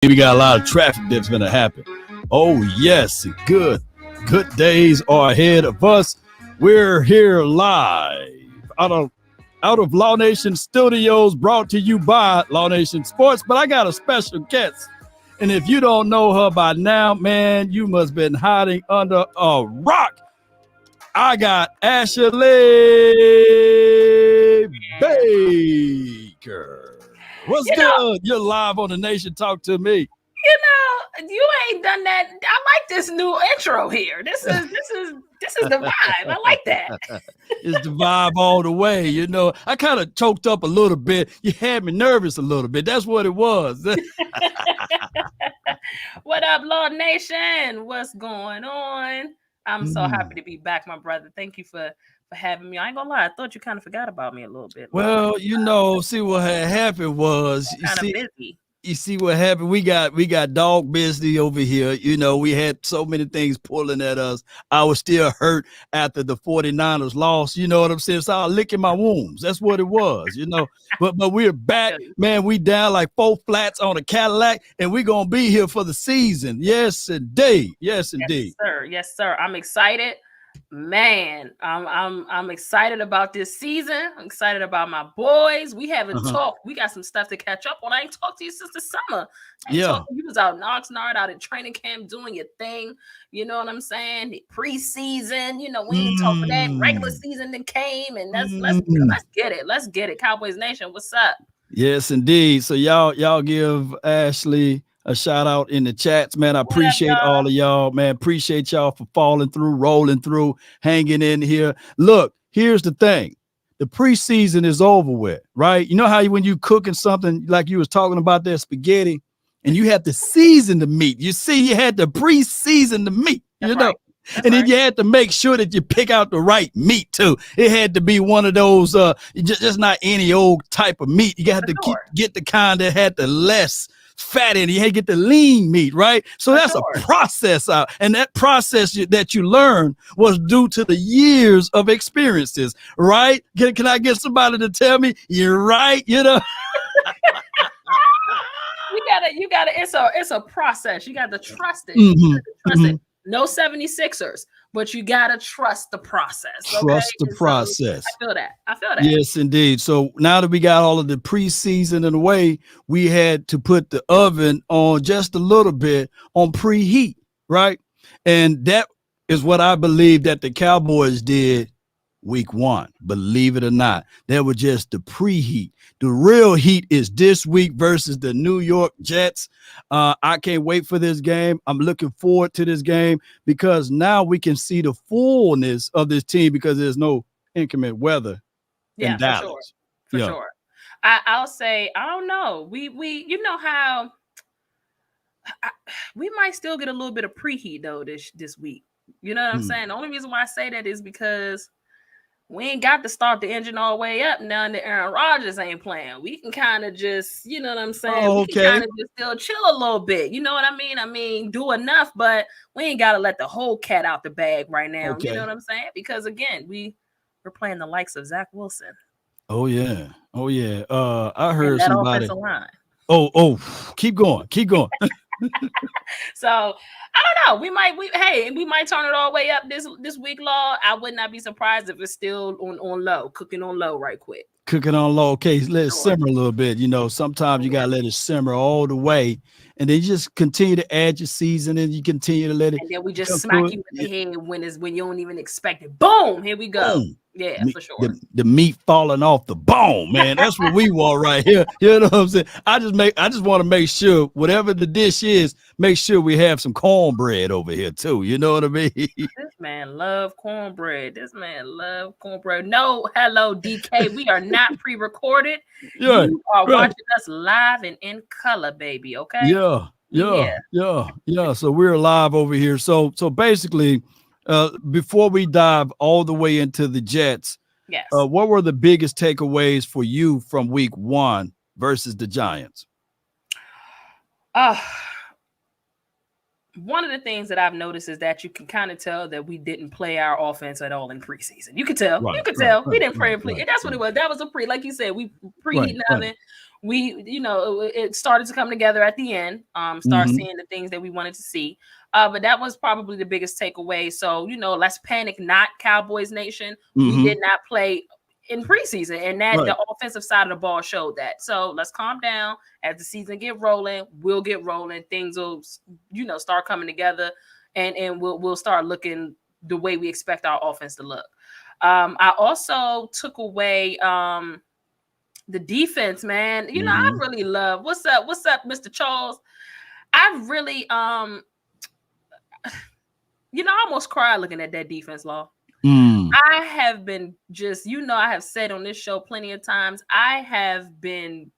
We got a lot of traffic that's going to happen. Oh, yes, good days are ahead of us. We're here live out of Law Nation Studios, brought to you by Law Nation Sports. But I got a special guest. And if you don't know her by now, man, you must have been hiding under a rock. I got Ashley Baker. What's good? You're live on the Nation. Talk to me. You ain't done that. I like this new intro here. This is the vibe. I like that. It's the vibe all the way. You know, I kind of choked up a little bit. You had me nervous a little bit. That's what it was. What up, Law Nation? What's going on? I'm so happy to be back, my brother. Thank you for having me. I ain't gonna lie, I thought you kind of forgot about me a little bit. Well, see what had happened was busy. You see what happened? We got dog busy over here. You know, we had so many things pulling at us. I was still hurt after the 49ers lost. You know what I'm saying? So I was licking my wounds. That's what it was, you know. But we're back, man. We down like 4 flats on a Cadillac, and we're gonna be here for the season. Yes, indeed. Yes, indeed. Yes, sir. I'm excited. Man, I'm excited about this season. I'm excited about my boys. We haven't talked. We got some stuff to catch up on. I ain't talked to you since the summer. You was out in Oxnard, out at training camp, doing your thing. You know what I'm saying? The preseason. You know, we ain't talking that. Regular season that came, and let's get it. Let's get it. Cowboys Nation, what's up? Yes, indeed. So y'all give Ashley a shout out in the chats, man. I appreciate all of y'all, man. Appreciate y'all for falling through, rolling through, hanging in here. Look, here's the thing. The preseason is over with, right? You know how when you cooking something, like you was talking about that spaghetti, and you have to season the meat. You see, you had to pre-season the meat, you know. And then you had to make sure that you pick out the right meat too. It had to be one of those, just not any old type of meat. You got to get the kind that had the less fat in it. You had to get the lean meat, right? So that's a process out. And that process that you learn was due to the years of experiences, right? Can I get somebody to tell me you're right? You know? you gotta, it's a process. You got to trust it. No 76ers, but you got to trust the process. Trust the process. I feel that. Yes, indeed. So now that we got all of the preseason in the way, we had to put the oven on just a little bit on preheat, right? And that is what I believe that the Cowboys did week 1. Believe it or not, that was just the preheat. The real heat is this week versus the New York Jets. I can't wait for this game. I'm looking forward to this game because now we can see the fullness of this team because there's no inclement weather in Dallas. For sure. I'll say, I don't know. We you know how we might still get a little bit of preheat though this week. You know what I'm saying? The only reason why I say that is because we ain't got to start the engine all the way up now that Aaron Rodgers ain't playing. We can kind of just, you know what I'm saying? We can kind of just still chill a little bit. You know what I mean? I mean, do enough, but we ain't got to let the whole cat out the bag right now. You know what I'm saying? Because again, we're playing the likes of Zach Wilson. Oh yeah. I heard that somebody. Offensive line. Oh, keep going. So I don't know. We might turn it all the way up this week, Law. I would not be surprised if it's still on low, cooking on low right quick. Cooking on low. Okay, let it simmer a little bit. You know, sometimes you gotta let it simmer all the way, and then you just continue to add your seasoning. You continue to let it. And then we just smack you in the head when you don't even expect it. Boom! Here we go. Boom. Yeah, for sure. The meat falling off the bone, man. That's what we want right here. You know what I'm saying? I just want to make sure whatever the dish is, make sure we have some cornbread over here too. You know what I mean? This man love cornbread. No, hello, DK. We are not pre-recorded. Yeah, you are watching us live and in color, baby. Okay. Yeah. So we're live over here. So basically, before we dive all the way into the Jets, yes. What were the biggest takeaways for you from week 1 versus the Giants? one of the things that I've noticed is that you can kind of tell that we didn't play our offense at all in preseason. You could tell. Right, You could right, tell. We right, didn't play right, in pre. right, That's what right. it was. That was a pre. Like you said, we Right, preheating right. oven. We, it started to come together at the end. Start seeing the things that we wanted to see. But that was probably the biggest takeaway. So, let's panic not, Cowboys Nation. We did not play in preseason, and that the offensive side of the ball showed that. So let's calm down. As the season get rolling, we'll get rolling. Things will, start coming together, and we'll start looking the way we expect our offense to look. I also took away the defense, man. I really love what's up, Mr. Charles. I really I almost cried looking at that defense, Law. I have been just, I have said on this show plenty of times, I have been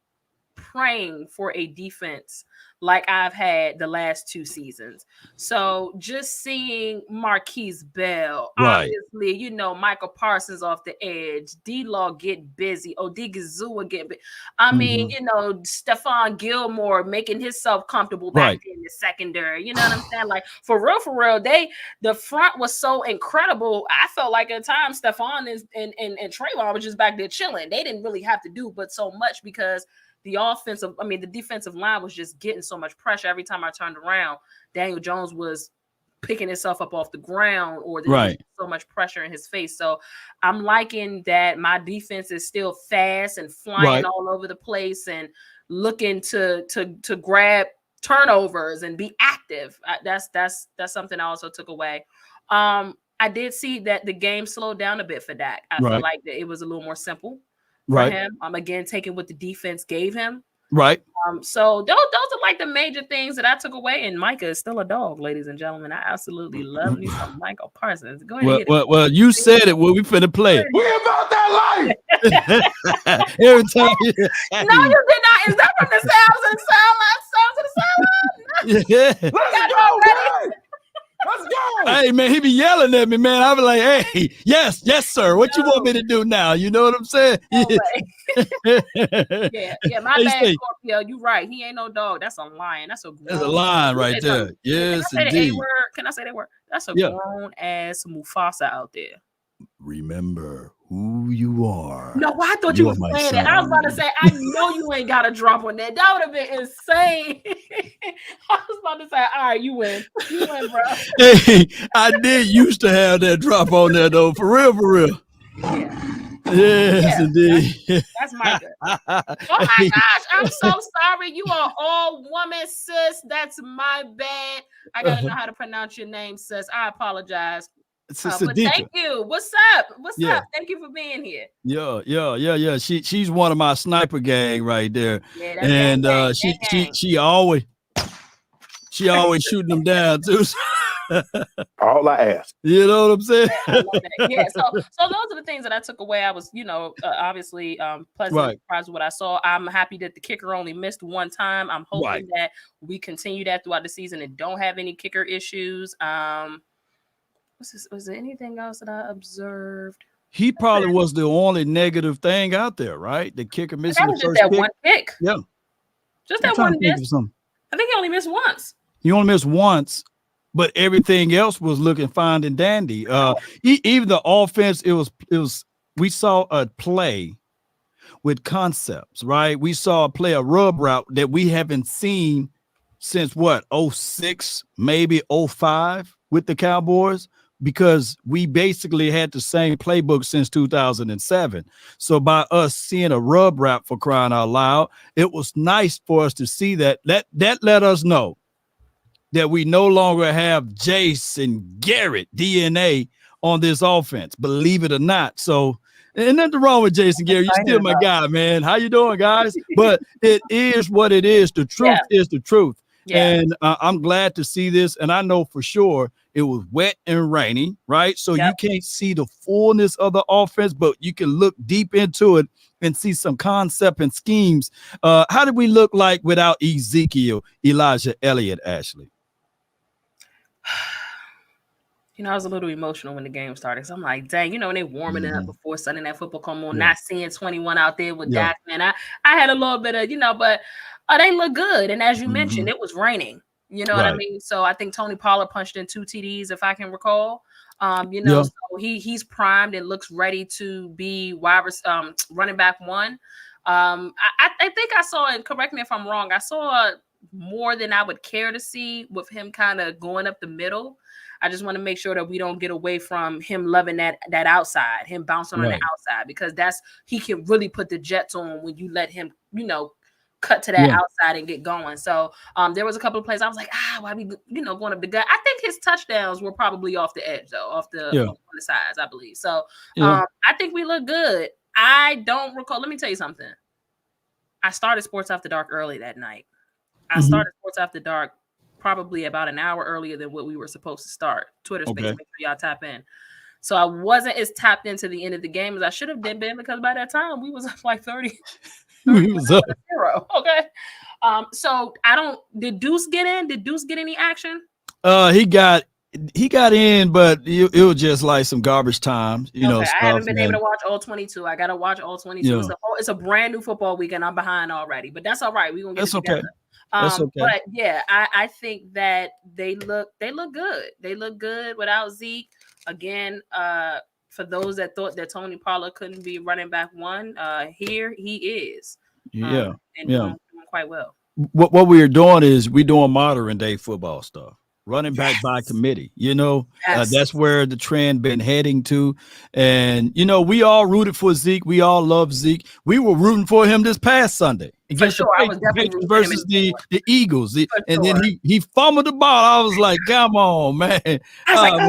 praying for a defense like I've had the last 2 seasons. So just seeing Marquise Bell, obviously, Michael Parsons off the edge, D-Law get busy, Odigizua get busy. I mean, Stephon Gilmore making himself comfortable back in the secondary. You know what I'm saying? Like, for real, the front was so incredible. I felt like at times Stephon and Trayvon were just back there chilling. They didn't really have to do but so much because the defensive line was just getting so much pressure. Every time I turned around, Daniel Jones was picking himself up off the ground, or there was so much pressure in his face. So I'm liking that my defense is still fast and flying all over the place and looking to grab turnovers and be active. That's something I also took away. I did see that the game slowed down a bit for Dak. I felt like that it was a little more simple for him. Again, taking what the defense gave him. So those are like the major things that I took away. And Micah is still a dog, ladies and gentlemen. I absolutely love me some Michael Parsons. Go ahead. Well, you said it. Well, we finna play it. We about that life. Every time. No, you did not. Is that from the Sounds of the Sideline? Yeah. Let's go, man. Let's go. Hey, man, he be yelling at me, man. I be like, hey, yes, sir. What you want me to do now? You know what I'm saying? No yeah, my bad, Scorpio. You right. He ain't no dog. That's a lion. That's a lion right there. Yes, indeed. Can I say that word? That's a grown ass Mufasa out there. Remember who you are. No, I thought you were saying it. I was about to say, I know you ain't got a drop on that. That would have been insane. I was about to say, all right, you win. You win, bro. Hey, I did used to have that drop on there, though. For real. Yeah. Yes, indeed. That's Micah. Oh my gosh, I'm so sorry. You are all woman, sis. That's my bad. I gotta know how to pronounce your name, sis. I apologize. But thank you. What's up? What's up? Thank you for being here. Yeah. She's one of my sniper gang right there. Yeah, and she always shooting them down too. All I ask. You know what I'm saying? Yeah. So those are the things that I took away. I was, obviously pleasantly surprised with what I saw. I'm happy that the kicker only missed one time. I'm hoping that we continue that throughout the season and don't have any kicker issues. Was there anything else that I observed? He probably was the only negative thing out there, right? The kicker missing the first kick. One kick. Yeah. Just that one miss. I think he only missed once. He only missed once, but everything else was looking fine and dandy. Even the offense, it was. We saw a play with concepts, right? We saw a play, a rub route that we haven't seen since 06, maybe 05 with the Cowboys, because we basically had the same playbook since 2007. So by us seeing a rub route, for crying out loud, it was nice for us to see that. That let us know that we no longer have Jace and Garrett DNA on this offense, believe it or not. So, and nothing wrong with Jason Garrett. You're still my guy, man. How you doing, guys? But it is what it is. The truth is the truth. Yeah. And I'm glad to see this. And I know for sure it was wet and rainy, right? So you can't see the fullness of the offense, but you can look deep into it and see some concept and schemes. How did we look like without Ezekiel, Elijah Elliott, Ashley? I was a little emotional when the game started. So I'm like, dang, when they warming up before Sunday Night Football come on, not seeing 21 out there with Dak, man. I had a little bit of, but they look good. And as you mentioned, it was raining. You know what I mean? So I think Tony Pollard punched in 2 TDs, if I can recall. So he's primed and looks ready to be running back 1. I think I saw, and correct me if I'm wrong, I saw more than I would care to see with him kind of going up the middle. I just want to make sure that we don't get away from him loving that outside, him bouncing on the outside, because he can really put the Jets on when you let him, cut to that outside and get going. So there was a couple of plays I was like, why we going up the gut? I think his touchdowns were probably off the edge though, on the sides, I believe. So I think we look good. I don't recall. Let me tell you something. I started Sports After Dark early that night. I started Sports After Dark probably about an hour earlier than what we were supposed to start. Twitter space, make sure y'all tap in. So I wasn't as tapped into the end of the game as I should have been, because by that time we was up like 30. We was up 0. Okay. So did Deuce get in? Did Deuce get any action? He got in, but it was just like some garbage time, I haven't been able to watch all 22. I gotta watch all 22. It's a brand new football weekend. I'm behind already, but that's all right. We're gonna get it together. That's okay. But yeah, I think that they look good. They look good without Zeke. Again, for those that thought that Tony Pollard couldn't be running back 1, here he is. And doing quite well. What we are doing is we're doing modern day football stuff. Running back by committee, that's where the trend been heading to. And, we all rooted for Zeke. We all love Zeke. We were rooting for him this past Sunday against the Patriots versus the Eagles. And then he fumbled the ball. I was like, come on, man. When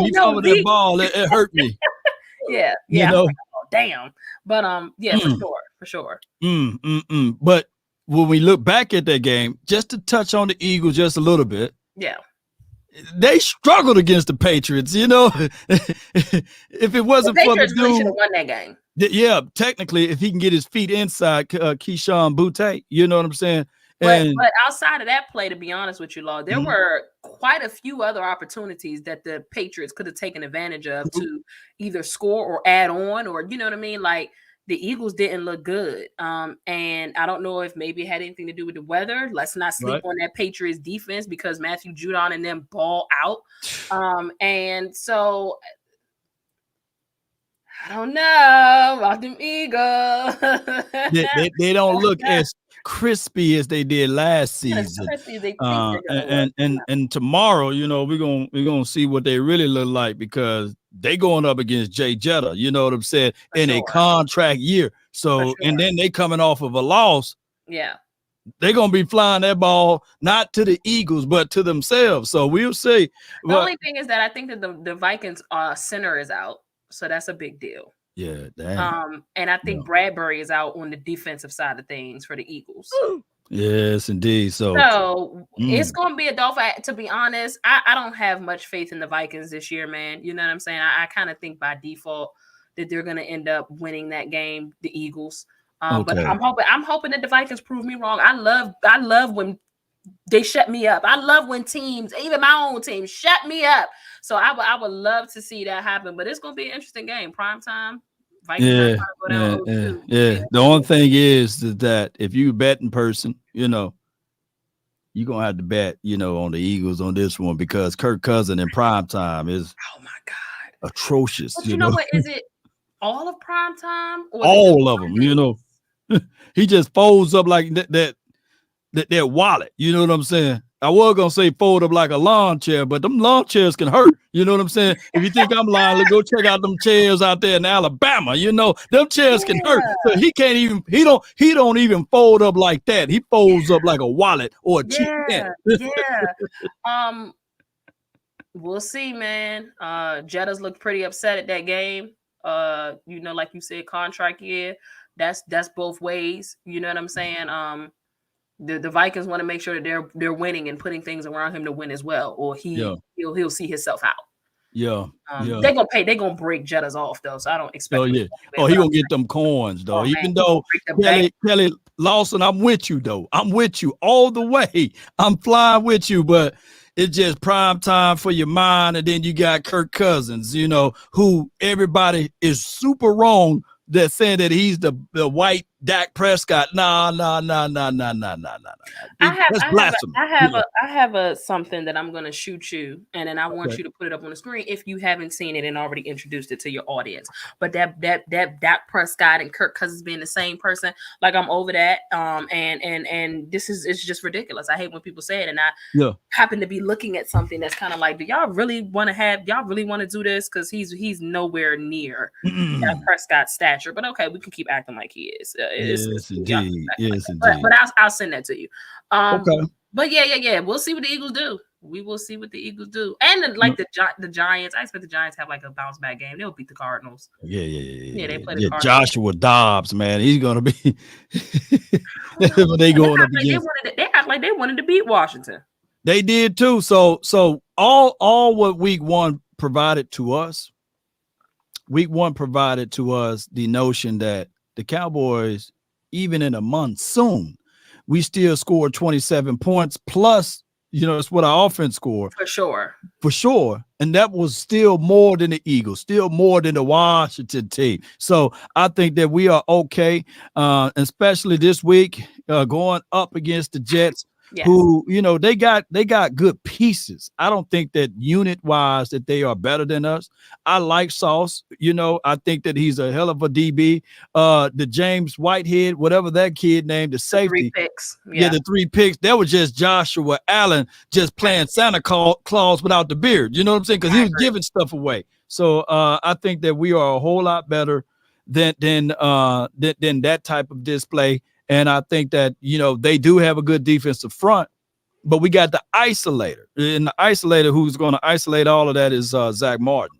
he fumbled that ball, it hurt me. Yeah. Damn. But for sure. But when we look back at that game, just to touch on the Eagles just a little bit. Yeah. They struggled against the Patriots, If it wasn't for the dude, really should have won that game. Yeah, technically, if he can get his feet inside Keyshawn Boutte, you know what I'm saying? But outside of that play, to be honest with you, Law, there were quite a few other opportunities that the Patriots could have taken advantage of to either score or add on, or you know what I mean? Like, the Eagles didn't look good. And I don't know if maybe it had anything to do with the weather. Let's not sleep on that Patriots defense, because Matthew Judon and them ball out. And so I don't know about them Eagles. they don't look as crispy as they did last season. And tomorrow, we're gonna see what they really look like, because they going up against Jay Jetta, you know what I'm saying, a contract year. So and then they coming off of a loss. Yeah. They're gonna be flying that ball not to the Eagles, but to themselves. So we'll see. The only thing is that I think that the Vikings center is out. So that's a big deal. Yeah. Damn. And I think Bradbury is out on the defensive side of things for the Eagles. Yes, indeed. So it's going to be a Dolphin. To be honest, I don't have much faith in the Vikings this year, man. You know what I'm saying? I kind of think by default that they're going to end up winning that game, the Eagles. But I'm hoping that the Vikings prove me wrong. I love when they shut me up. I love when teams, even my own team, shut me up. So I would love to see that happen. But it's going to be an interesting game. Prime time. Yeah. The only thing is that if you betting person, you're gonna have to bet, on the Eagles on this one, because Kirk Cousins in prime time is atrocious. But you know what? Is it all of prime time? All of them, he just folds up like that wallet. You know what I'm saying? I was gonna say fold up like a lawn chair, but them lawn chairs can hurt. You know what I'm saying? If you think I'm lying, let's go check out them chairs out there in Alabama. Them chairs can hurt. So he can't even. He don't even fold up like that. He folds up like a wallet or a cheap tent. We'll see, man. Jettas looked pretty upset at that game. Like you said, contract year. That's both ways. You know what I'm saying? The Vikings want to make sure that they're winning and putting things around him to win as well, or he'll see himself out. They're gonna break Jettas off though, so I don't expect. He gonna get them coins though. Even though Kelly Lawson, I'm with you though. I'm with you all the way. I'm flying with you, but it's just prime time for your mind. And then you got Kirk Cousins, who everybody is super wrong. That's saying that he's the white Dak Prescott. Nah. That's blasphemy. I have a something that I'm going to shoot you, and then I want you to put it up on the screen if you haven't seen it and already introduced it to your audience. But that Dak Prescott and Kirk Cousins being the same person, like I'm over that. And this is, it's just ridiculous. I hate when people say it, and I happen to be looking at something that's kind of like, do y'all really want to do this? Because he's nowhere near that Prescott stature. But okay, we can keep acting like he is. Yes, indeed. But I'll send that to you. Okay. But yeah. We'll see what the Eagles do. We will see what the Eagles do. And the Giants. I expect the Giants have like a bounce back game. They'll beat the Cardinals. Yeah. They play the Cardinals. Joshua Dobbs, man, he's gonna be. They going up against. They act like they wanted to beat Washington. They did too. So all what week one provided to us. Week one provided to us the notion that the Cowboys, even in a monsoon, we still scored 27 points plus, it's what our offense scored. For sure. And that was still more than the Eagles, still more than the Washington team. So I think that we are okay, especially this week, going up against the Jets. Yes. Who, they got good pieces. I don't think that unit wise that they are better than us. I like Sauce. I think that he's a hell of a DB. The James Whitehead, whatever that kid named, the safety. 3 picks. Yeah, the 3 picks. That was just Joshua Allen just playing Santa Claus without the beard. You know what I'm saying? Because he was giving stuff away. So I think that we are a whole lot better than that type of display. And I think that, they do have a good defensive front, but we got the isolator. And the isolator who's going to isolate all of that is Zach Martin.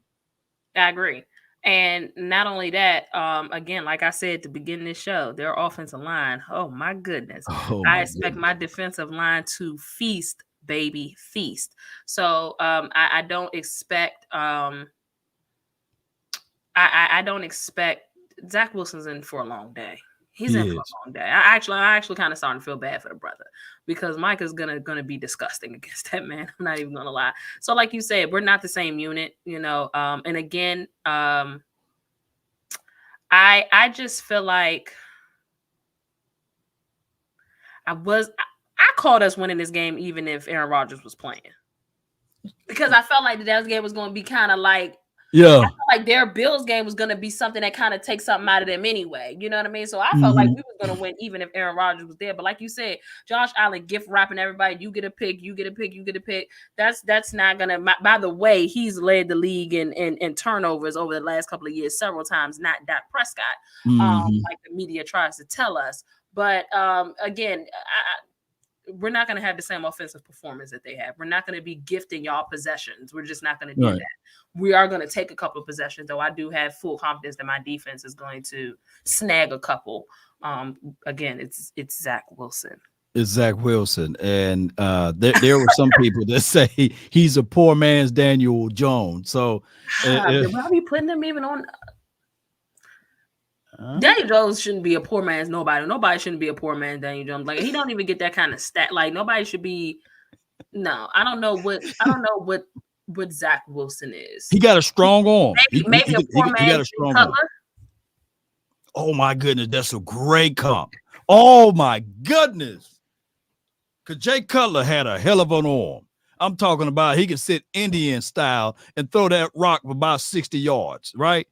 I agree. And not only that, again, like I said at the beginning of the show, their offensive line, oh, my goodness. I expect my defensive line to feast, baby, feast. So I don't expect I don't expect Zach Wilson's in for a long day. He's in for a long day. I actually kind of starting to feel bad for the brother because Mike is gonna be disgusting against that man. I'm not even gonna lie. So, like you said, we're not the same unit, And again, I just feel like I called us winning this game even if Aaron Rodgers was playing because I felt like the Dallas game was going to be kind of like. I felt like their Bills game was going to be something that kind of takes something out of them anyway. You know what I mean? So I felt like we was going to win even if Aaron Rodgers was there. But like you said, Josh Allen gift wrapping everybody. You get a pick. That's not going to. By the way, he's led the league in turnovers over the last couple of years several times. Not Dak Prescott, like the media tries to tell us. But again, we're not going to have the same offensive performance that they have. We're not going to be gifting y'all possessions. We're just not going to do that. We are going to take a couple of possessions, though. I do have full confidence that my defense is going to snag a couple. Again, it's Zach Wilson. It's Zach Wilson. And there were some people that say he's a poor man's Daniel Jones. So why are we putting him even on? Daniel Jones shouldn't be a poor man's nobody. Nobody shouldn't be a poor man's Daniel Jones. Like he don't even get that kind of stat. Like nobody should be. No, I don't know what Zach Wilson is. He got a strong arm. Maybe a poor man's he got a strong arm. Oh my goodness, that's a great comp. Oh my goodness, because Jay Cutler had a hell of an arm. I'm talking about he can sit Indian style and throw that rock for about 60 yards, right?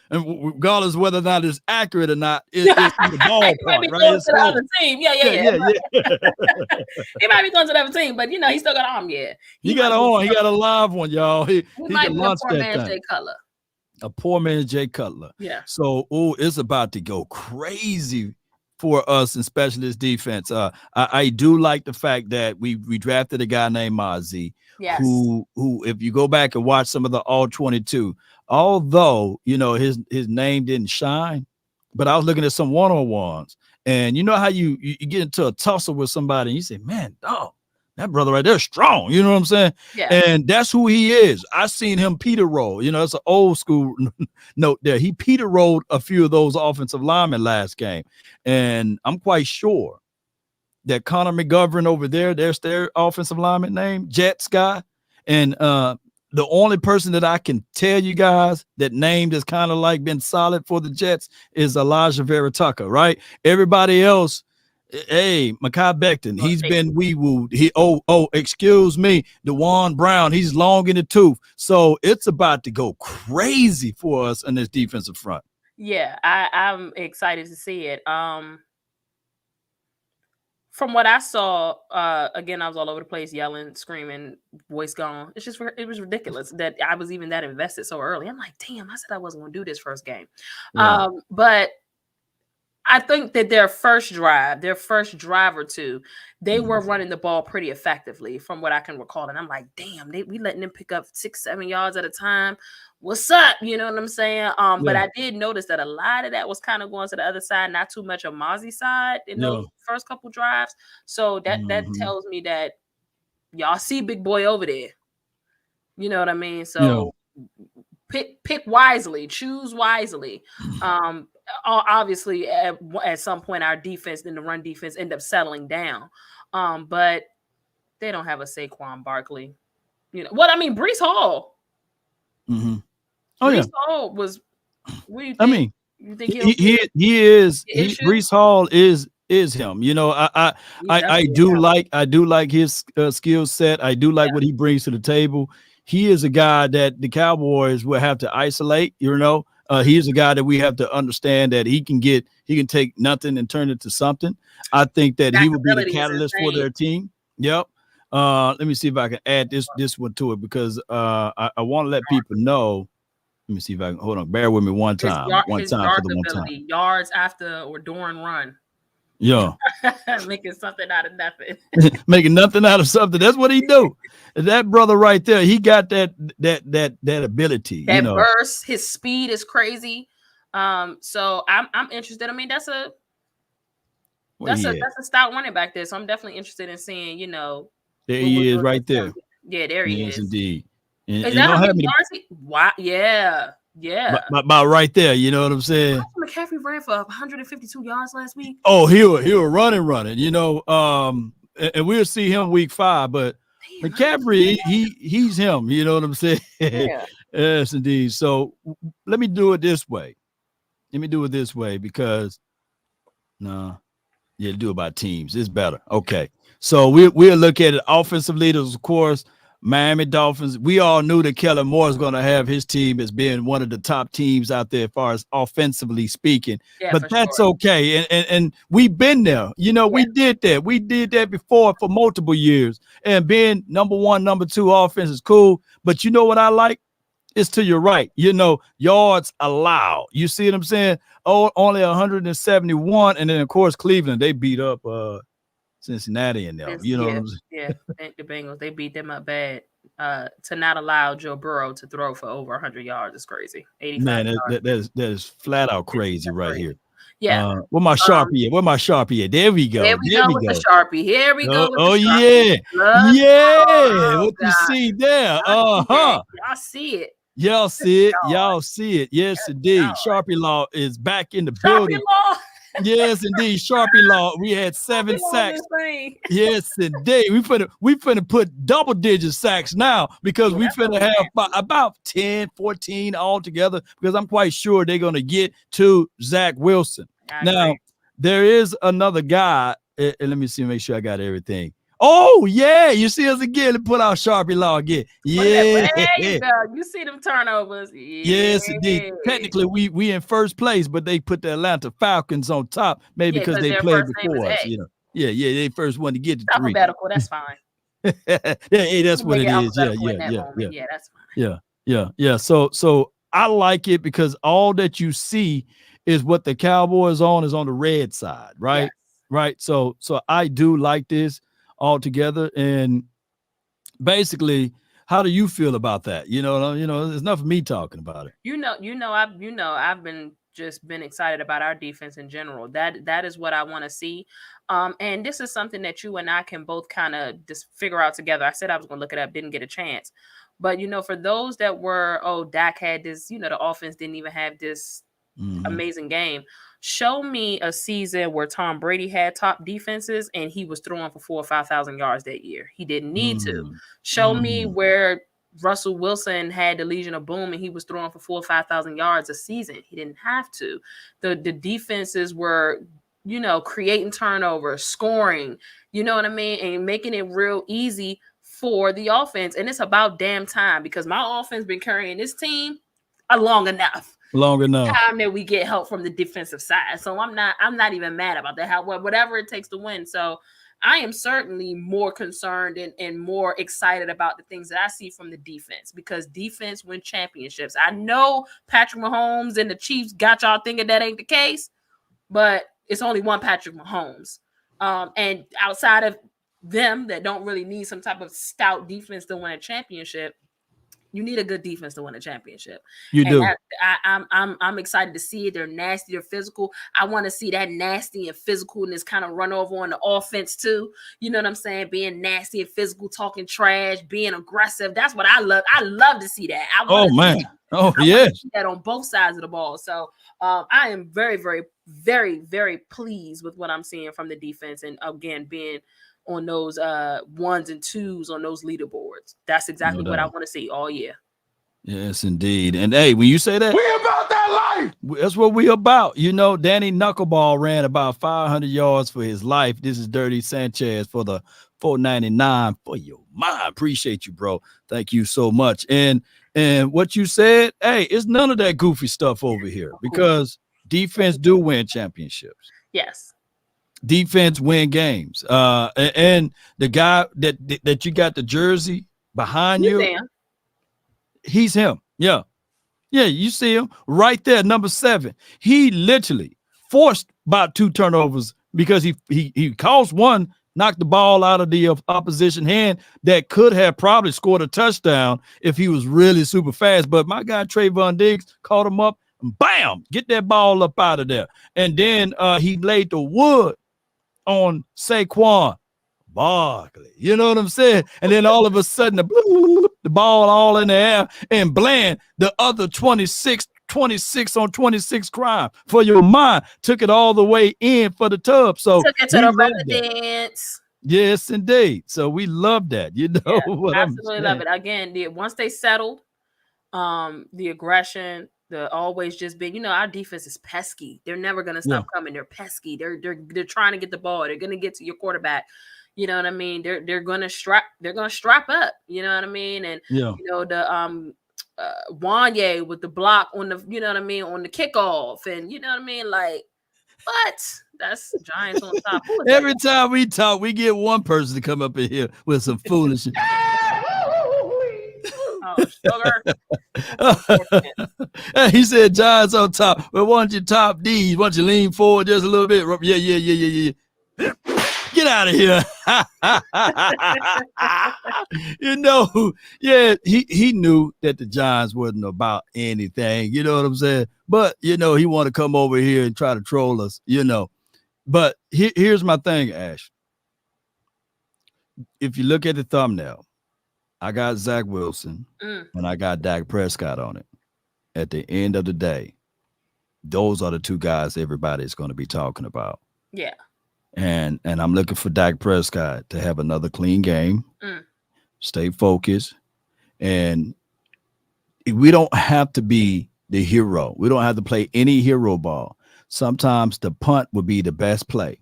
And regardless of whether or not it's accurate or not, it's the ball part, right? To the other team. Yeah. He might be going to the other team, but he still got an arm. Yeah, he got an arm. He got a live one, y'all. He might can be launch a poor that man's thing. Jay Cutler. A poor man's Jay Cutler. Yeah. So, it's about to go crazy for us, and specialist defense. I do like the fact that we drafted a guy named Mazi, who, if you go back and watch some of the All 22, although his name didn't shine, but I was looking at some one-on-ones, and you know how you get into a tussle with somebody, and you say, "Man, dog, that brother right there is strong." You know what I'm saying? Yeah. And that's who he is. I seen him Peter roll. It's an old school note there. He Peter rolled a few of those offensive linemen last game, and I'm quite sure that Connor McGovern over there, there's their offensive lineman name, Jets guy, and the only person that I can tell you guys that name that's kind of like been solid for the Jets is Elijah Vera Tucker, right? Everybody else, hey, Mekhi Becton, he's been wee-wooed. Excuse me, DeJuan Brown, he's long in the tooth. So it's about to go crazy for us in this defensive front. Yeah, I'm excited to see it. From what I saw, again, I was all over the place, yelling, screaming, voice gone. It was ridiculous that I was even that invested so early. I'm like, damn, I said I wasn't going to do this first game. Yeah. But I think that their first drive or two, they were running the ball pretty effectively from what I can recall. And I'm like, damn, we letting them pick up 6-7 yards at a time. What's up? You know what I'm saying? But I did notice that a lot of that was kind of going to the other side, not too much on Mozzie's side in those first couple drives. So that tells me that y'all see big boy over there. You know what I mean? So pick wisely, choose wisely. Obviously, at some point, our defense and the run defense end up settling down. But they don't have a Saquon Barkley. You know what I mean? Breece Hall. Mm-hmm. Breece Hall was. What do you think? I mean, you think he is. Breece Hall is him. You know, I do like his skill set. I do like what he brings to the table. He is a guy that the Cowboys will have to isolate. You know, he's a guy that we have to understand that he can take nothing and turn it to something. I think that he would be the catalyst for their team. Yep. Let me see if I can add this one to it because I want to let people know. Let me see if I can hold on. Bear with me one time. Yards after or during run. Yeah. Making something out of nothing. Making nothing out of something. That's what he do. That brother right there, he got that ability. That burst, his speed is crazy. So I'm interested. I mean, that's a stout running back there. So I'm definitely interested in seeing, you know. There he is right there. Yeah, there he is. Yes, indeed. And is that how many yards? Wow. Yeah. About right there. You know what I'm saying? McCaffrey ran for 152 yards last week. Oh, he was running. You know, and we'll see him week 5. But McCaffrey, he's him. You know what I'm saying? Yeah. Yes, indeed. So let me do it this way. Because do it by teams. It's better. Okay. So we'll look at it. Offensive leaders, of course. Miami Dolphins, we all knew that Kellen Moore is going to have his team as being one of the top teams out there as far as offensively speaking. Yeah, but that's okay. And we've been there. You know, we did that. We did that before for multiple years. And being number 1, number 2 offense is cool. But you know what I like? It's to your right. You know, yards allowed. You see what I'm saying? Oh, only 171. And then, of course, Cleveland, they beat up Cincinnati and them, you know what I'm saying? Yeah, the Bengals, they beat them up bad. To not allow Joe Burrow to throw for over 100 yards is crazy. 85 Man, that is flat out crazy right here. Yeah. Where my Sharpie at? There we go. There we go with the Sharpie. Here we go with the Sharpie. Yeah. What you see there? Y'all see it. Y'all see it. Yes, indeed. Sharpie Law is back in the building. Law. Yes, indeed. Sharpie Law. We had 7 sacks. Yes, indeed. We finna put double-digit sacks now because we finna have about 10, 14 altogether because I'm quite sure they're gonna get to Zach Wilson. Now, there is another guy. And let me see, make sure I got everything. Oh, yeah. You see us again. Let's put out Sharpie Law again. Yeah. There you go. You see them turnovers. Yeah. Yes, indeed. Technically, we in first place, but they put the Atlanta Falcons on top, maybe because they played before us. You know. Yeah, they first one to get to 3. Alphabetical, that's fine. That's what it is. Yeah, that's fine. Yeah. So I like it because all that you see is what the Cowboys is on the red side, right? Yes. Right. So I do like this altogether, and basically, how do you feel about that? You know, there's enough of me talking about it. I've been excited about our defense in general. That is what I want to see. And this is something that you and I can both kind of just figure out together. I said I was going to look it up, didn't get a chance. But, for those that were, Dak had this, the offense didn't even have this amazing game. Show me a season where Tom Brady had top defenses and he was throwing for 4,000 or 5,000 yards that year. He didn't need to. Show me where Russell Wilson had the Legion of Boom and he was throwing for 4,000 or 5,000 yards a season. He didn't have to. The defenses were, creating turnovers, scoring, you know what I mean? And making it real easy for the offense. And it's about damn time because my offense been carrying this team long enough. Time that we get help from the defensive side. So I'm not even mad about that. Whatever it takes to win. So I am certainly more concerned and more excited about the things that I see from the defense because defense wins championships. I know Patrick Mahomes and the Chiefs got y'all thinking that ain't the case, but it's only one Patrick Mahomes. And outside of them that don't really need some type of stout defense to win a championship, you need a good defense to win a championship. You do. I'm excited to see it. They're nasty. They're physical. I want to see that nasty and physicalness kind of run over on the offense too. You know what I'm saying? Being nasty and physical, talking trash, being aggressive. That's what I love. I love to see that. See that on both sides of the ball. So I am very, very, very, very pleased with what I'm seeing from the defense. And again, being on those ones and twos on those leaderboards. That's exactly what I want to see all year. Yes, indeed. And hey, when you say that, we about that life. That's what we about. Danny Knuckleball ran about 500 yards for his life. This is Dirty Sanchez for the 499 for your mind. Appreciate you, bro. Thank you so much. And what you said, hey, it's none of that goofy stuff over here because defense do win championships. Yes. Defense win games. And the guy that you got the jersey behind you, he's him. Yeah, you see him right there, number 7. He literally forced about 2 turnovers because he caused one, knocked the ball out of the opposition hand that could have probably scored a touchdown if he was really super fast. But my guy Trayvon Diggs caught him up and bam, get that ball up out of there. And then he laid the wood on Saquon Barkley. You know what I'm saying? And then all of a sudden the ball all in the air and Bland, the other 26 on 26 crime for your mind, took it all the way in for the tub. So took it to the rubber dance. Yes, indeed. So we love that. Absolutely love it. Again, once they settled, the aggression, the always just being, our defense is pesky. They're never gonna stop coming. They're pesky. They're trying to get the ball. They're gonna get to your quarterback. You know what I mean? They're gonna strap up. You know what I mean? And the Wanye with the block on the, you know what I mean, on the kickoff, and you know what I mean, like what? That's Giants on top. Every time we talk, we get one person to come up in here with some foolishness. Sugar. He said Giants on top. Well, why don't you top these? Why don't you lean forward just a little bit? Yeah. Get out of here. He knew that the Giants wasn't about anything. You know what I'm saying? But, he want to come over here and try to troll us, But here's my thing, Ash. If you look at the thumbnail, I got Zach Wilson and I got Dak Prescott on it. At the end of the day, those are the 2 guys everybody's going to be talking about. Yeah. And I'm looking for Dak Prescott to have another clean game, stay focused. And we don't have to be the hero. We don't have to play any hero ball. Sometimes the punt would be the best play.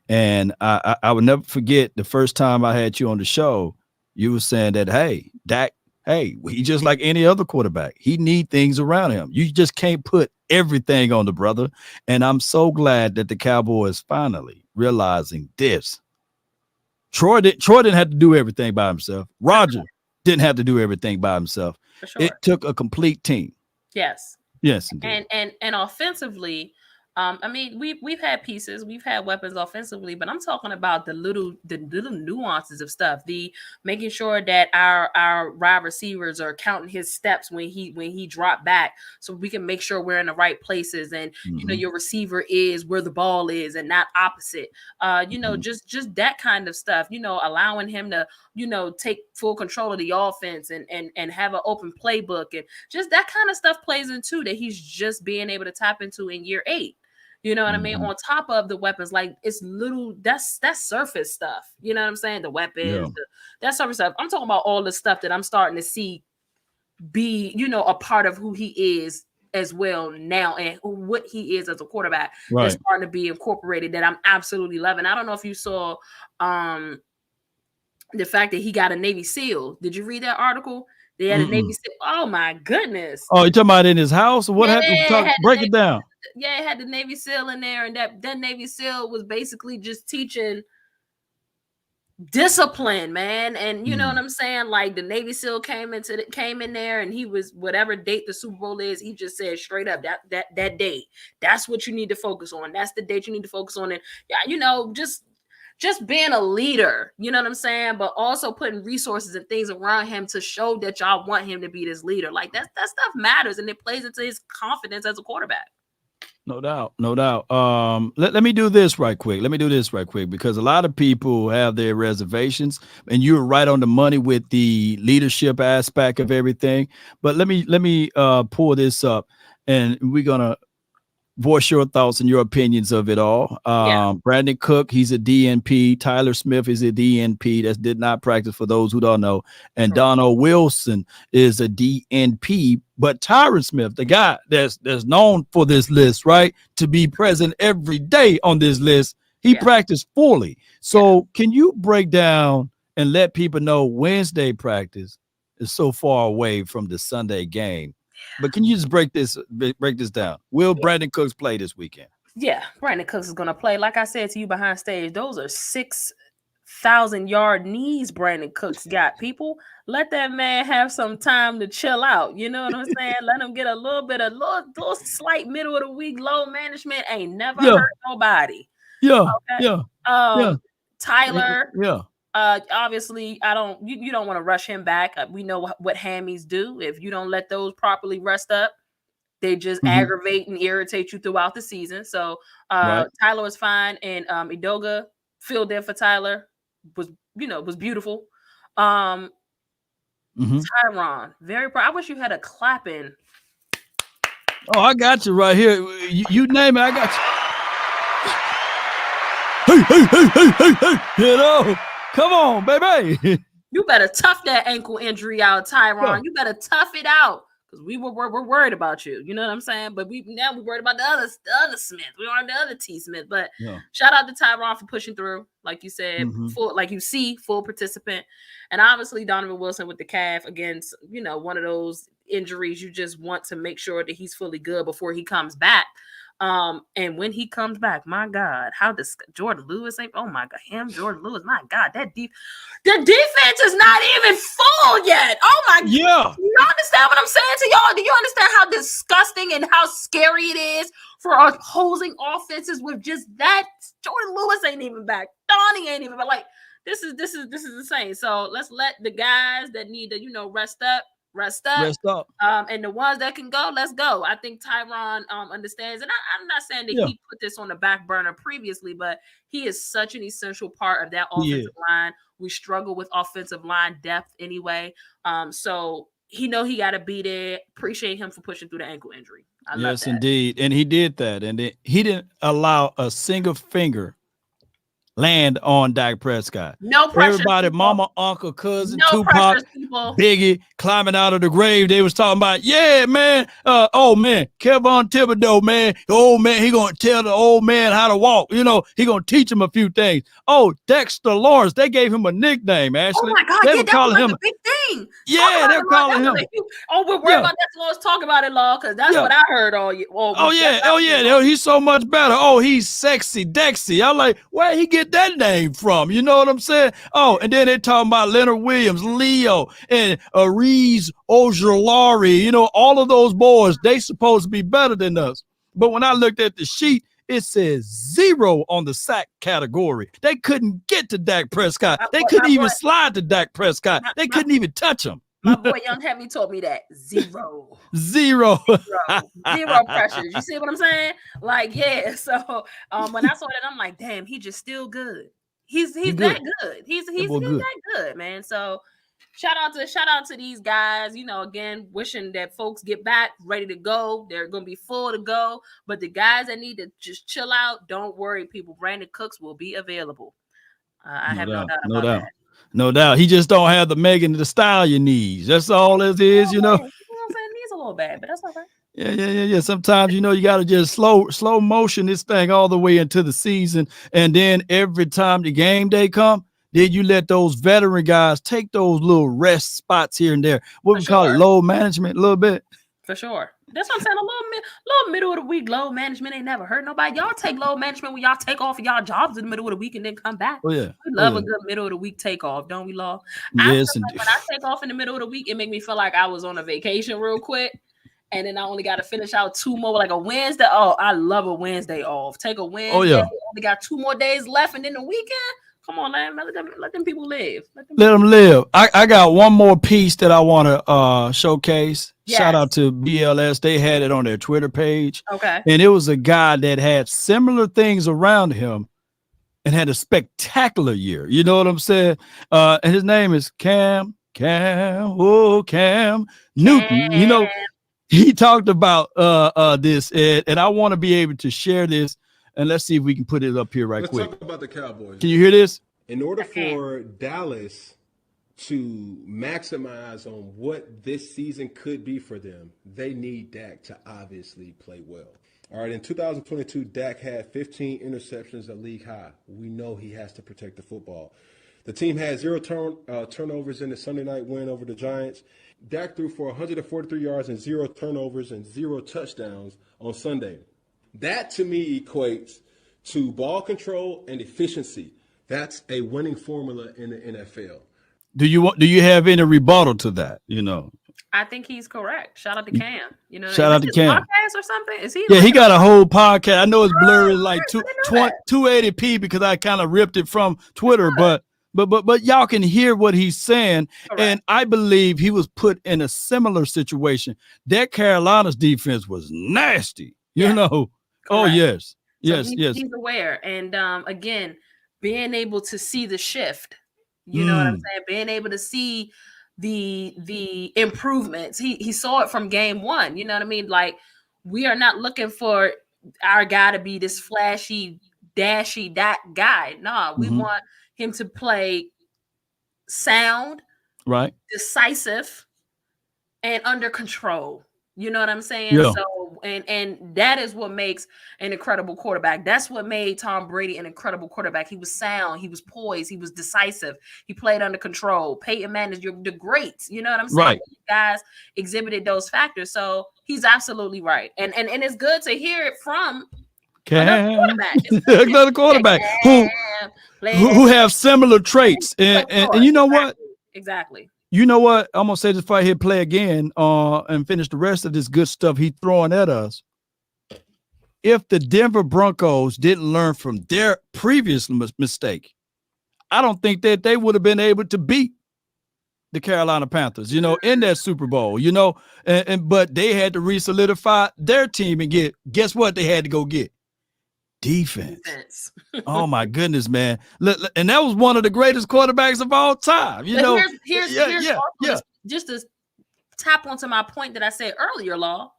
And I would never forget the first time I had you on the show, you were saying that, hey, Dak, he just like any other quarterback. He need things around him. You just can't put everything on the brother. And I'm so glad that the Cowboys finally realizing this. Troy didn't have to do everything by himself. Roger didn't have to do everything by himself. For sure. It took a complete team. Yes. Yes, indeed. And offensively, I mean, we've had pieces, we've had weapons offensively, but I'm talking about the little nuances of stuff. The making sure that our wide receivers are counting his steps when he dropped back, so we can make sure we're in the right places. And your receiver is where the ball is and not opposite. Just that kind of stuff. Allowing him to take full control of the offense and have an open playbook, and just that kind of stuff plays into that. He's just being able to tap into in year 8. You know what I mean? On top of the weapons, like it's little, that's surface stuff. You know what I'm saying? The weapons, that surface stuff. I'm talking about all the stuff that I'm starting to see be, a part of who he is as well now, and what he is as a quarterback that's starting to be incorporated, that I'm absolutely loving. I don't know if you saw the fact that he got a Navy SEAL. Did you read that article? They had a Navy SEAL. Oh my goodness. Oh, you talking about in his house? What happened? Break it down. Yeah, it had the Navy SEAL in there, and that Navy SEAL was basically just teaching discipline, man. And you know what I'm saying? Like the Navy SEAL came in there, and he was, whatever date the Super Bowl is, he just said straight up that date. That's what you need to focus on. That's the date you need to focus on. And just being a leader, you know what I'm saying? But also putting resources and things around him to show that y'all want him to be this leader. Like that stuff matters, and it plays into his confidence as a quarterback. No doubt. Let me do this right quick. Because a lot of people have their reservations, and you're right on the money with the leadership aspect of everything. But let me pull this up, and we're gonna voice your thoughts and your opinions of it all. Brandon Cook, he's a DNP. Tyler Smith is a DNP. That did not practice, for those who don't know. And Donald Wilson is a DNP. But Tyron Smith, the guy that's known for this list, right, to be present every day on this list, he practiced fully. So can you break down and let people know Wednesday practice is so far away from the Sunday game? But can you just break this down? Will Brandon Cooks play this weekend? Yeah, Brandon Cooks is going to play. Like I said to you behind stage, those are 6,000-yard knees Brandon Cooks got. People, let that man have some time to chill out. You know what I'm saying? Let him get a little slight middle of the week load management. Ain't never hurt nobody. Tyler. Obviously, you don't want to rush him back. We know what hammies do. If you don't let those properly rest up, they just aggravate and irritate you throughout the season. So Tyler was fine, and Edoga filled in for Tyler, was beautiful. Tyron, very proud. I wish you had a clapping. Oh, I got you right here. You name it, I got you. Hey. Come on, baby. You better tough that ankle injury out, Tyron. You better tough it out, because we're worried about you. You know what I'm saying? But we're worried about the other Smith. We aren't the other T Smith. But shout out to Tyron for pushing through, like you said, full participant. And obviously Donovan Wilson with the calf, against one of those injuries. You just want to make sure that he's fully good before he comes back. And when he comes back, my God, how does Jordan Lewis ain't? Oh my God, Jordan Lewis, my God, the defense is not even full yet. Oh my God, you understand what I'm saying to y'all? Do you understand how disgusting and how scary it is for opposing offenses with just that? Jordan Lewis ain't even back. Donnie ain't even back. Like this is insane. So let's let the guys that need to rest up. And the ones that can go, let's go. I think Tyron understands, and I'm not saying that he put this on the back burner previously, but he is such an essential part of that offensive line. We struggle with offensive line depth anyway, so he got to be there. Appreciate him for pushing through the ankle injury. I love that. Indeed, and he did that, and he didn't allow a single finger land on Dak Prescott. No pressure. Everybody, people. Mama, uncle, cousin, Tupac, Biggie climbing out of the grave. They was talking about, man. Kevon Thibodeau, man. The old man, he gonna tell the old man how to walk. He gonna teach him a few things. Oh, Dexter Lawrence, they gave him a nickname, Ashley. Oh my God, they were calling him a big thing. Yeah, they're calling him. We're worried about Dexter Lawrence. Talk about it, Law, because that's what I heard all year. He's so much better. Oh, he's sexy, Dexy. I'm like, where he get that name from? You know what I'm saying? Oh, and then they're talking about Leonard Williams, Leo, and Reese Ojolari. All of those boys, they supposed to be better than us. But when I looked at the sheet, it says 0 on the sack category. They couldn't get to Dak Prescott. They couldn't even slide to Dak Prescott. They couldn't even touch him. My boy Young Heavy told me that. 0. 0 pressures. You see what I'm saying? Like, So when I saw that, I'm like, damn, he just still good. He's that good. He's that good, man. So shout out to these guys. You know, again, wishing that folks get back ready to go. They're gonna be full to go. But the guys that need to just chill out, don't worry, people. Brandon Cooks will be available. I have no doubt about that. No doubt. He just don't have the Megan Thee Stallion needs. That's all it is, you know. You know what I'm saying? He's a little bad, but that's all right. Yeah. Sometimes, you know, you got to just slow motion this thing all the way into the season. And then every time the game day come, then you let those veteran guys take those little rest spots here and there. What we call it, load management a little bit. For sure. That's what I'm saying. A little middle of the week load management ain't never hurt nobody. Y'all take load management when y'all take off of y'all jobs in the middle of the week and then come back. Oh yeah. We love a good middle of the week takeoff, don't we, Law? Yes, when I take off in the middle of the week, it make me feel like I was on a vacation real quick. And then I only got to finish out 2 more, like a Wednesday. Oh, I love a Wednesday off. Take a Wednesday. Oh, yeah. Only got 2 more days left, and then the weekend. Come on, man. Let them people live. Let them live. I got one more piece that I want to showcase. Yes. Shout out to BLS. They had it on their Twitter page. Okay. And it was a guy that had similar things around him and had a spectacular year. You know what I'm saying? And his name is Cam Newton. You know, he talked about this, and I want to be able to share this. And let's see if we can put it up here quick. Let's talk about the Cowboys. Can you hear this? In order for Dallas to maximize on what this season could be for them, they need Dak to obviously play well. All right, in 2022, Dak had 15 interceptions at league high. We know he has to protect the football. The team had 0 turnovers in the Sunday night win over the Giants. Dak threw for 143 yards and 0 turnovers and 0 touchdowns on Sunday. That, to me, equates to ball control and efficiency. That's a winning formula in the NFL. Do you have any rebuttal to that? You know, I think he's correct. Shout out to Cam. You know, shout out to Cam. Podcast or something? Is he? Yeah, he got a whole podcast. I know it's blurry, like 280p because I kind of ripped it from Twitter, but y'all can hear what he's saying. Correct. And I believe he was put in a similar situation. That Carolina's defense was nasty. You know. Correct. Oh, yes. Yes, yes. He's aware. And again, being able to see the shift, you know what I'm saying? Being able to see the improvements. He saw it from game 1. You know what I mean? Like, we are not looking for our guy to be this flashy, dashy guy. No, we want him to play sound, right, decisive, and under control. You know what I'm saying? Yeah. So, and that is what makes an incredible quarterback. That's what made Tom Brady an incredible quarterback. He was sound, he was poised, he was decisive, he played under control. Peyton Manning, the greats. You know what I'm saying? Right. You guys exhibited those factors. So he's absolutely right. And it's good to hear it from another quarterback. Another quarterback who have similar traits. And you know what? Exactly. You know what? I'm gonna say this before I hit play again and finish the rest of this good stuff he throwing at us. If the Denver Broncos didn't learn from their previous mistake, I don't think that they would have been able to beat the Carolina Panthers, you know, in that Super Bowl, you know, but they had to re-solidify their team and guess what they had to go get? Defense. Oh my goodness, man. And that was one of the greatest quarterbacks of all time. You know, here's just to tap onto my point that I said earlier, Law.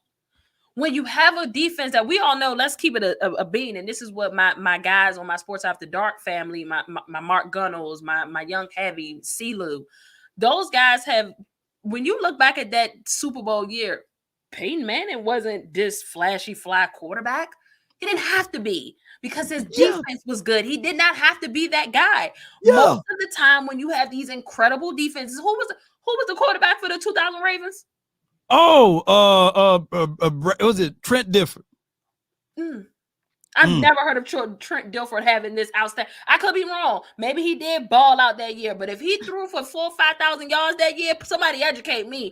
When you have a defense that we all know, let's keep it a bean. And this is what my guys on my Sports After Dark family, my Mark Gunnels, my Young Heavy, CeeLou, those guys have, when you look back at that Super Bowl year, Peyton Manning wasn't this flashy fly quarterback. He didn't have to be because his defense was good. He did not have to be that guy. Yeah. Most of the time when you have these incredible defenses, who was the quarterback for the 2000 Ravens? Oh, was it Trent Dilfer? I've never heard of Trent Dilfer having this outstanding. I could be wrong. Maybe he did ball out that year, but if he threw for 4,000 or 5,000 yards that year, somebody educate me.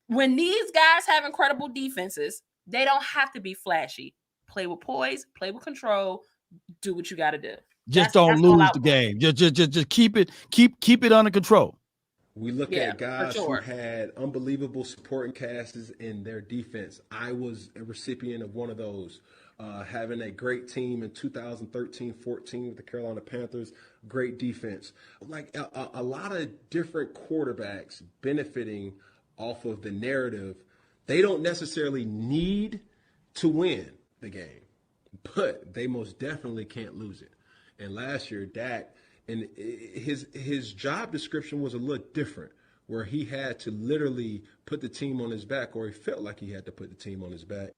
When these guys have incredible defenses, they don't have to be flashy. Play with poise, play with control, do what you got to do. Just don't lose the game. Just keep it under control. We look Yeah, at guys for sure. who had unbelievable supporting casts in their defense. I was a recipient of one of those. Having a great team in 2013-14 with the Carolina Panthers, great defense. Like a lot of different quarterbacks benefiting off of the narrative. They don't necessarily need to win the game, but they most definitely can't lose it. And last year, Dak, and his job description was a little different, where he had to literally put the team on his back, or he felt like he had to put the team on his back.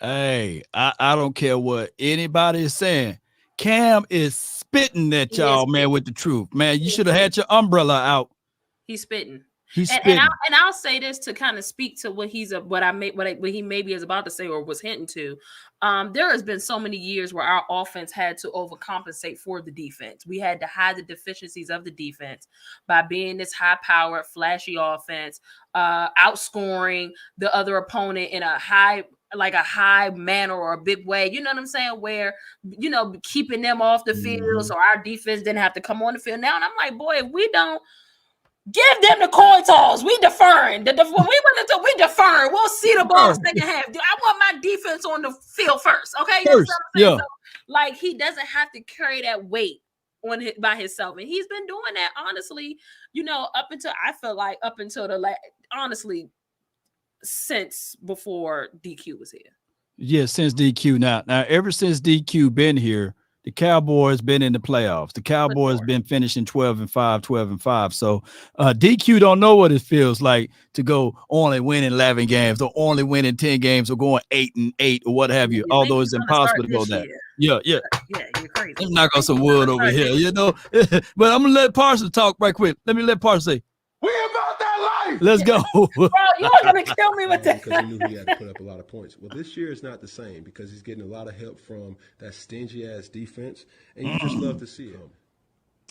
Hey, I don't care what anybody is saying. Cam is spitting at He is y'all, man, spitting. with the truth. Man, you He should is have had your umbrella out. He's spitting. He's And spitting. I'll say this to kind of speak to what he maybe is about to say or was hinting to. There has been so many years where our offense had to overcompensate for the defense. We had to hide the deficiencies of the defense by being this high-powered, flashy offense, outscoring the other opponent in a high manner or a big way. You know what I'm saying? Where, keeping them off the field so our defense didn't have to come on the field. Now, and I'm like, boy, if we don't give them the coin toss, we deferring. When we deferring. We'll see the ball second half. I want my defense on the field first. Okay, first, yeah. So, like, he doesn't have to carry that weight by himself, and he's been doing that honestly. Up until honestly, since before DQ was here. Yeah, since DQ. Now, ever since DQ been here, the Cowboys been in the playoffs. The Cowboys been finishing 12-5. So DQ don't know what it feels like to go only winning 11 games or only winning 10 games or going 8-8 or what have you. Although it's impossible to go that. Yeah, you're crazy. Let me knock on some wood over here, But I'm gonna let Parsons talk right quick. Let me let Parsons say, we about that life. Let's go. Bro, you're gonna kill me with that. Because he knew he had to put up a lot of points. Well, this year is not the same because he's getting a lot of help from that stingy ass defense, and you just love to see him.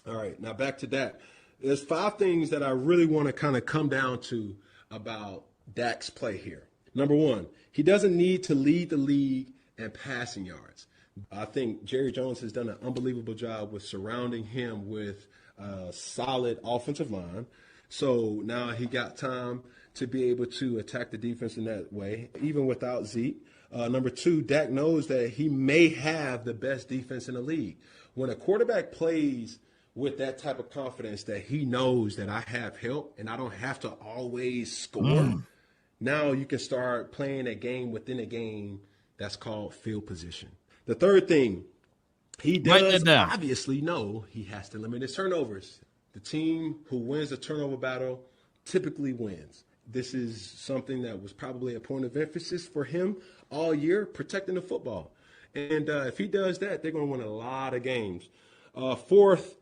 All right, now back to Dak. There's 5 things that I really want to kind of come down to about Dak's play here. Number 1, he doesn't need to lead the league in passing yards. I think Jerry Jones has done an unbelievable job with surrounding him with a solid offensive line. So now he got time to be able to attack the defense in that way, even without Zeke. Number 2, Dak knows that he may have the best defense in the league. When a quarterback plays with that type of confidence that he knows that I have help and I don't have to always score, now you can start playing a game within a game that's called field position. The third thing, he does obviously know he has to limit his turnovers. The team who wins the turnover battle typically wins. This is something that was probably a point of emphasis for him all year, protecting the football. And if he does that, they're going to win a lot of games. Fourth,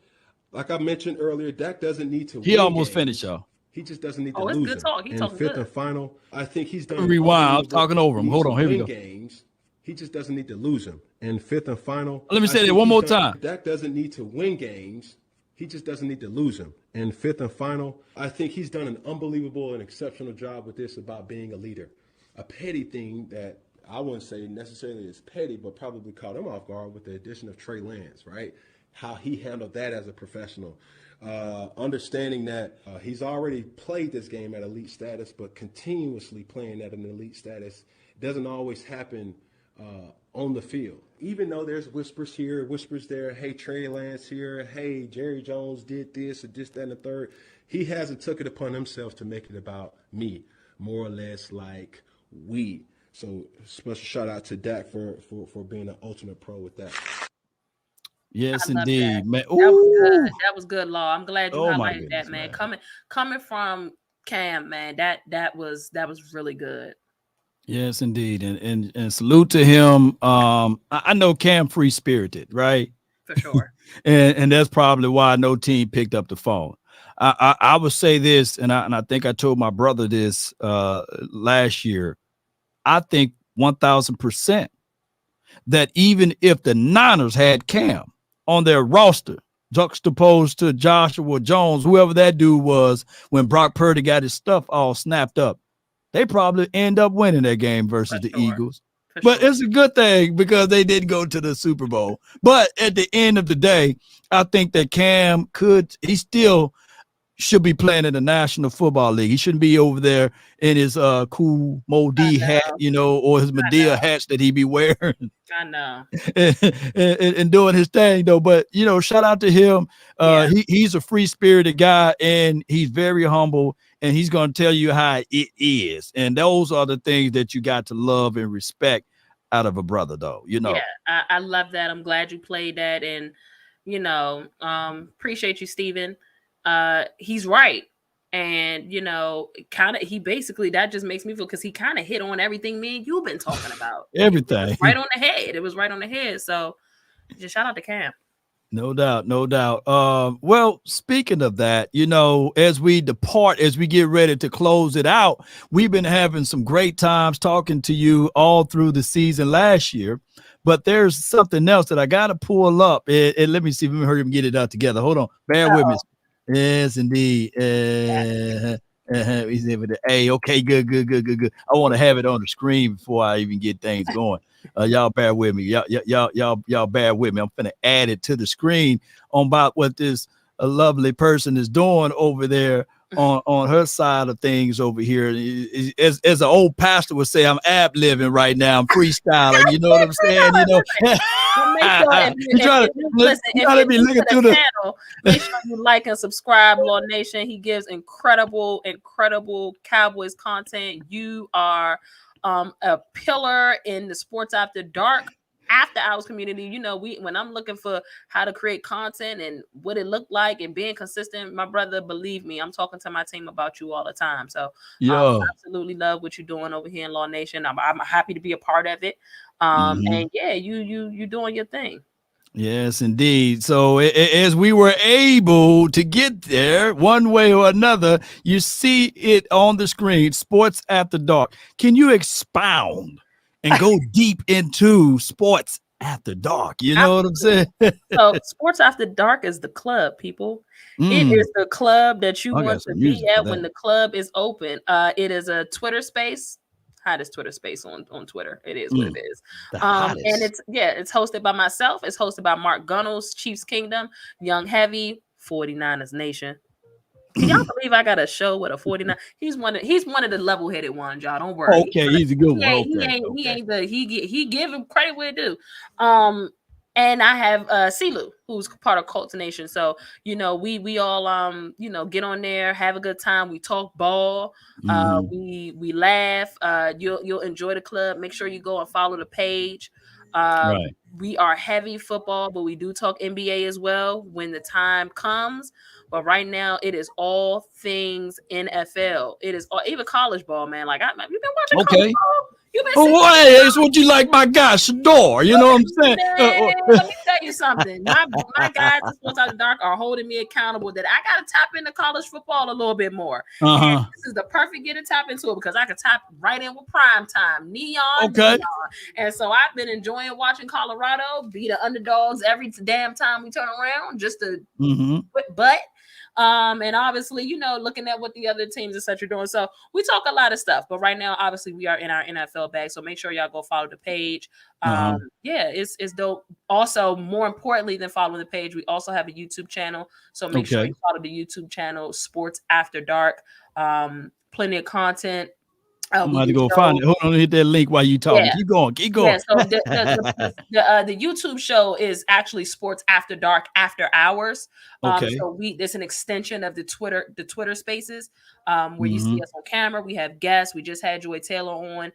like I mentioned earlier, Dak doesn't need to win. He almost finished, y'all. He just doesn't need to lose. Good talk. He's talking fifth good. And final, I think he's done. Rewind. I'm talking over him. Hold on. Here we go. Games. He just doesn't need to lose them. And fifth and final. Let me say that one more time. Dak doesn't need to win games. He just doesn't need to lose them. And fifth and final, I think he's done an unbelievable and exceptional job with this about being a leader. A petty thing that I wouldn't say necessarily is petty, but probably caught him off guard with the addition of Trey Lance, right? How he handled that as a professional. Understanding that he's already played this game at elite status, but continuously playing at an elite status doesn't always happen on the field. Even though there's whispers here, whispers there, hey, Trey Lance here, hey, Jerry Jones did this or this, that, and the third, he hasn't took it upon himself to make it about me, more or less like we. So special shout out to Dak for being an ultimate pro with that. Yes, indeed, man. That was good. That was good, Law. I'm glad you highlighted that, man. Coming from Cam, man, that was really good. Yes, indeed, and salute to him. I know Cam free spirited, right? For sure. and that's probably why no team picked up the phone. I would say this, and I think I told my brother this last year. I think 1,000% that even if the Niners had Cam on their roster, juxtaposed to Joshua Jones, whoever that dude was, when Brock Purdy got his stuff all snapped up, they probably end up winning that game versus the Eagles. But it's a good thing because they did go to the Super Bowl. But at the end of the day, I think that Cam should be playing in the National Football League. He shouldn't be over there in his cool Modi hat, or his Medea hats that he be wearing. I know. and doing his thing though. But shout out to him. He's a free spirited guy, and he's very humble, and he's going to tell you how it is. And those are the things that you got to love and respect out of a brother, though. Yeah, I love that. I'm glad you played that, and appreciate you, Steven. He's right. And he basically, that just makes me feel, because he kind of hit on everything me and you've been talking about. Everything. Right on the head. It was right on the head. So just shout out to Cam. No doubt, no doubt. Well, speaking of that, as we depart, as we get ready to close it out, we've been having some great times talking to you all through the season last year. But there's something else that I got to pull up. And let me see if we can hurry up and get it out together. Hold on. Bear with me. Yes, indeed. He's in with the A. Okay, good. I want to have it on the screen before I even get things going. Y'all bear with me. Y'all bear with me. I'm finna add it to the screen on about what this lovely person is doing over there on her side of things over here. As an old pastor would say, I'm ad-libbing right now. I'm freestyling. You know what I'm saying? Make sure you like and subscribe, Law Nation. He gives incredible Cowboys content. You are a pillar in the Sports After Dark, after hours community. When I'm looking for how to create content and what it looked like and being consistent, my brother, believe me, I'm talking to my team about you all the time. So I absolutely love what you're doing over here in Law Nation. I'm happy to be a part of it. And yeah, you doing your thing. Yes, indeed. So as we were able to get there one way or another, you see it on the screen, Sports After Dark. Can you expound and go deep into Sports After Dark? You know what I'm saying? So Sports After Dark is the club, people. It is the club that you want to be at when the club is open. It is a Twitter space. Hottest Twitter space on Twitter. It is what it is. And it's hosted by myself. It's hosted by Mark Gunnels, Chiefs Kingdom, Young Heavy, 49ers Nation. Can y'all believe I got a show with a 49? He's one of the level-headed ones, y'all. Don't worry. Okay, he's a good one. He give him credit where it due. And I have Silu, who's part of Colts Nation. So, we all get on there, have a good time. We talk ball. We laugh. You'll enjoy the club. Make sure you go and follow the page. Right. We are heavy football, but we do talk NBA as well when the time comes. But right now, it is all things NFL. It is even college ball, man. Like you've been watching college ball. It's what you like, my guy, Shador. You know what I'm saying? Let me tell you something. My guys in Sports After Dark are holding me accountable that I got to tap into college football a little bit more. And this is the perfect get to tap into it, because I can tap right in with prime time, neon. And so I've been enjoying watching Colorado be the underdogs every damn time we turn around, just to put butt. And obviously, looking at what the other teams and such are doing. So we talk a lot of stuff, but right now, obviously, we are in our NFL bag. So make sure y'all go follow the page. It's dope. Also, more importantly than following the page, we also have a YouTube channel. So make sure you follow the YouTube channel, Sports After Dark. Plenty of content. I'm about to go find it. Hold on, hit that link while you talking. Keep going. Yeah, so the YouTube show is actually Sports After Dark After Hours. So it's an extension of the Twitter Spaces, where you see us on camera. We have guests. We just had Joy Taylor on.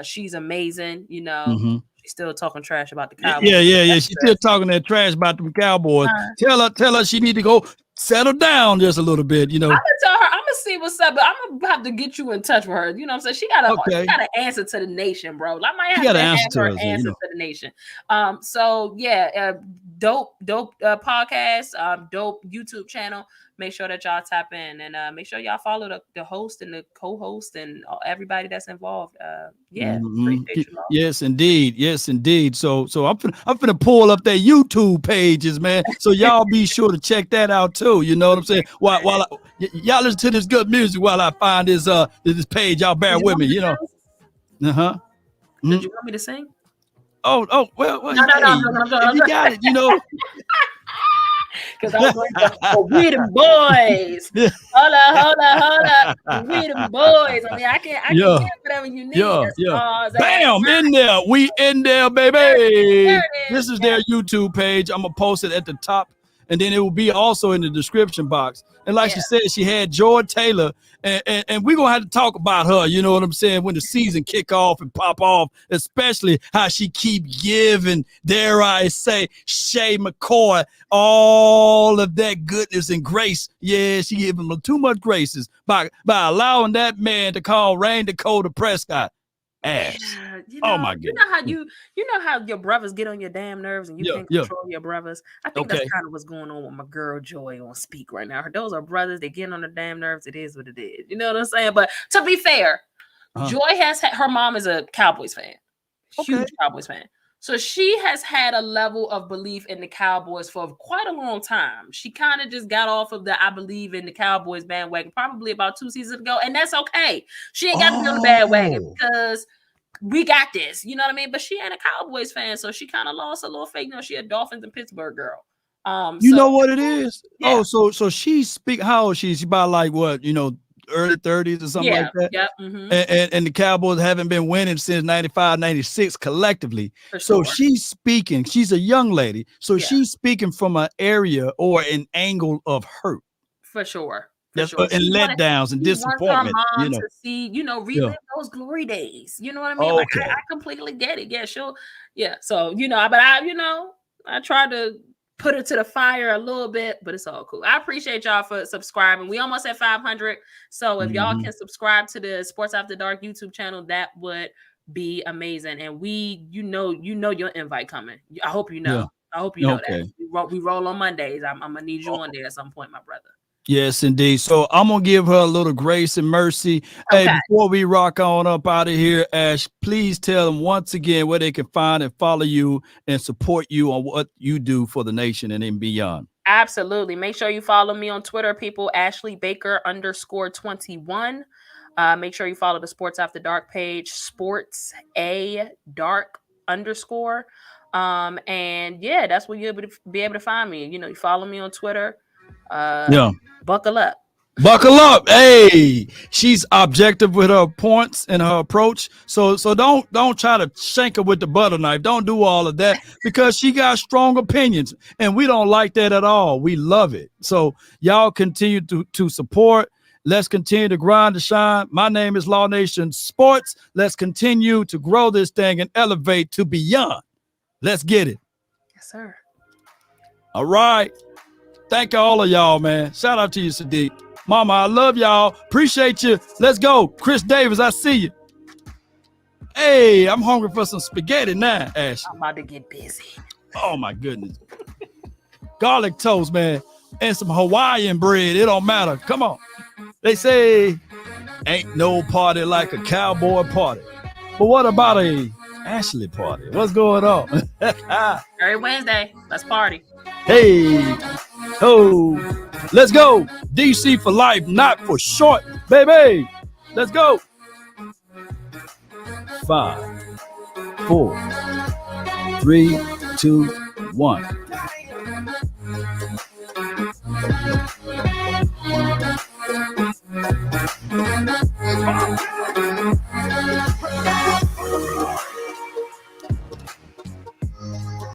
She's amazing. She's still talking trash about the Cowboys. Yeah. She's still talking that trash about the Cowboys. Tell her she need to go settle down just a little bit. I'm gonna tell her. I'm gonna see what's up, but I'm gonna have to get you in touch with her. You know what I'm saying? She got an answer to the nation, bro. I might have to have her answer to the nation. Dope podcast, dope YouTube channel. Make sure that y'all tap in, and make sure y'all follow the host and the co-host and everybody that's involved. Appreciate you all. Yes, indeed. So I'm finna pull up their YouTube pages, man. So y'all be sure to check that out too. You know what I'm saying? While y'all listen to this good music while I find this page, y'all bear with me. Did you want me to sing? Oh, well. No. You got it. Because I'm going to go, we them boys. Hold up. We them boys. I mean, I can get whatever you need. Bam, in there. We in there, baby. This is their YouTube page. I'm going to post it at the top. And then it will be also in the description box. And like she said, she had Joy Taylor. And we're going to have to talk about her, you know what I'm saying, when the season kick off and pop off, especially how she keep giving, dare I say, Shay McCoy all of that goodness and grace. Yeah, she gave him too much graces by allowing that man to call Rain Dakota Prescott ass. Oh my God! You know how your brothers get on your damn nerves and you can't control your brothers. I think that's kind of what's going on with my girl Joy on Speak right now. Those are brothers. They get on the damn nerves. It is what it is. You know what I'm saying? But to be fair, Joy has her mom is a Cowboys fan, huge Cowboys fan. So she has had a level of belief in the Cowboys for quite a long time. She kind of just got off of the I believe in the Cowboys bandwagon probably about 2 seasons ago. And that's okay. She ain't got to be on the bandwagon because we got this. You know what I mean? But she ain't a Cowboys fan. So she kind of lost a little faith. You know, she a Dolphins and Pittsburgh girl. You know what it is? Yeah. Oh, so she how old is she? She about like what, early 30s or something like that. Yeah. And the Cowboys haven't been winning since 95, 96 collectively. So she's speaking, she's a young lady. So she's speaking from an area or an angle of hurt. For sure. And letdowns and disappointment. To see, relive those glory days. You know what I mean? Like I completely get it. Yeah, sure. Yeah. So, but I try to put it to the fire a little bit, but it's all cool. I appreciate y'all for subscribing. We almost at 500. So if y'all can subscribe to the Sports After Dark YouTube channel, that would be amazing. And you know your invite coming. I hope you know. Yeah. I hope you know that. We roll on Mondays. I'm gonna need you on there at some point, my brother. Yes, indeed. So I'm going to give her a little grace and mercy. Okay. Hey, before we rock on up out of here, Ash, please tell them once again where they can find and follow you and support you on what you do for the nation and beyond. Absolutely. Make sure you follow me on Twitter, people, Ashley Baker _21. Make sure you follow the Sports After Dark page, Sports A Dark _. And yeah, that's where you'll be able to find me. You follow me on Twitter. Buckle up. Hey, she's objective with her points and her approach. So don't try to shank her with the butter knife. Don't do all of that because she got strong opinions and we don't like that at all. We love it. So y'all continue to support. Let's continue to grind to shine. My name is Law Nation Sports. Let's continue to grow this thing and elevate to beyond. Let's get it. Yes, sir. All right. Thank all of y'all, man. Shout out to you, Sadiq. Mama, I love y'all. Appreciate you. Let's go. Chris Davis, I see you. Hey, I'm hungry for some spaghetti now, Ash. I'm about to get busy. Oh, my goodness. Garlic toast, man, and some Hawaiian bread. It don't matter. Come on. They say ain't no party like a cowboy party. But what about a Ashley party? What's going on? Every Wednesday, let's party. Hey, let's go. DC for life, not for short, baby. Let's go. 5, 4, 3, 2, 1.